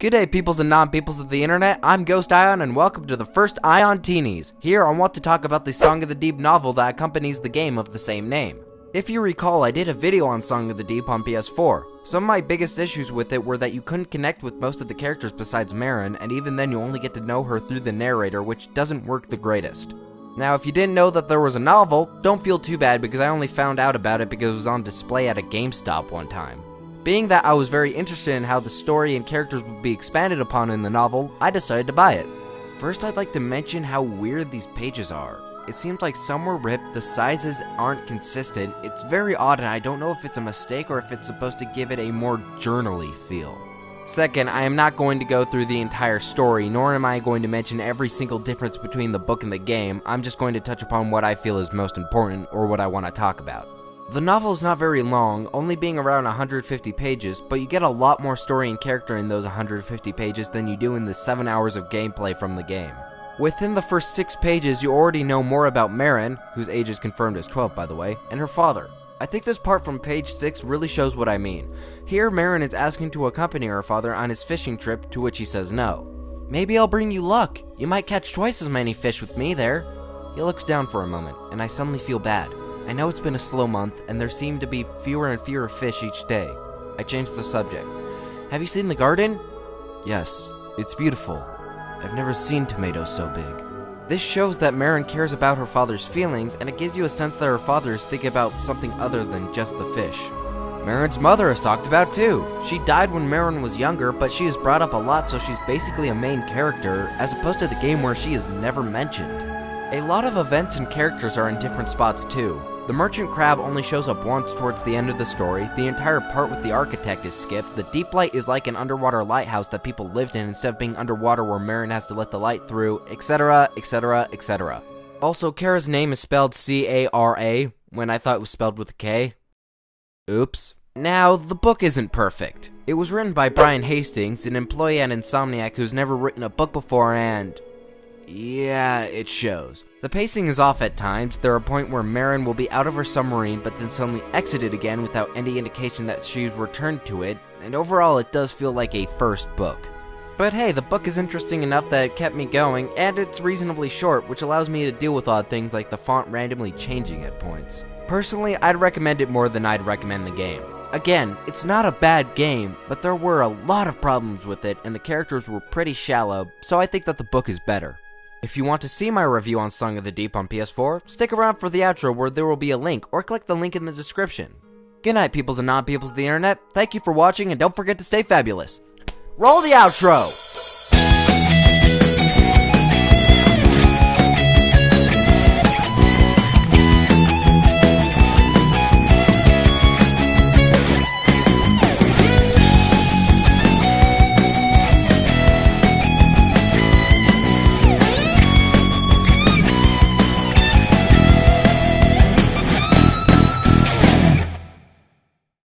G'day peoples and non-peoples of the internet, I'm Ghost Ion and welcome to the first Ion Teenies. Here I want to talk about the Song of the Deep novel that accompanies the game of the same name. If you recall, I did a video on Song of the Deep on PS4. Some of my biggest issues with it were that you couldn't connect with most of the characters besides Marin, and even then you only get to know her through the narrator, which doesn't work the greatest. Now if you didn't know that there was a novel, don't feel too bad because I only found out about it because it was on display at a GameStop one time. Being that I was very interested in how the story and characters would be expanded upon in the novel, I decided to buy it. First, I'd like to mention how weird these pages are. It seems like some were ripped, the sizes aren't consistent, it's very odd and I don't know if it's a mistake or if it's supposed to give it a more journal-y feel. Second, I am not going to go through the entire story, nor am I going to mention every single difference between the book and the game. I'm just going to touch upon what I feel is most important or what I want to talk about. The novel is not very long, only being around 150 pages, but you get a lot more story and character in those 150 pages than you do in the 7 hours of gameplay from the game. Within the first 6 pages, you already know more about Marin, whose age is confirmed as 12 by the way, and her father. I think this part from page 6 really shows what I mean. Here, Marin is asking to accompany her father on his fishing trip, to which he says no. "Maybe I'll bring you luck. You might catch twice as many fish with me there." He looks down for a moment, and I suddenly feel bad. I know it's been a slow month, and there seem to be fewer and fewer fish each day. I changed the subject. "Have you seen the garden?" "Yes, it's beautiful. I've never seen tomatoes so big." This shows that Marin cares about her father's feelings, and it gives you a sense that her father is thinking about something other than just the fish. Marin's mother is talked about too. She died when Marin was younger, but she is brought up a lot, so she's basically a main character, as opposed to the game where she is never mentioned. A lot of events and characters are in different spots too. The merchant crab only shows up once towards the end of the story, the entire part with the architect is skipped, the deep light is like an underwater lighthouse that people lived in instead of being underwater where Marin has to let the light through, etc, etc, etc. Also, Kara's name is spelled C-A-R-A, when I thought it was spelled with a K. Oops. Now, the book isn't perfect. It was written by Brian Hastings, an employee at Insomniac who's never written a book before, and yeah, it shows. The pacing is off at times. There are points where Marin will be out of her submarine but then suddenly exited again without any indication that she's returned to it, and overall it does feel like a first book. But hey, the book is interesting enough that it kept me going, and it's reasonably short, which allows me to deal with odd things like the font randomly changing at points. Personally, I'd recommend it more than I'd recommend the game. Again, it's not a bad game, but there were a lot of problems with it and the characters were pretty shallow, so I think that the book is better. If you want to see my review on Song of the Deep on PS4, stick around for the outro where there will be a link, or click the link in the description. Good night, peoples and non-peoples of the internet. Thank you for watching, and don't forget to stay fabulous. Roll the outro!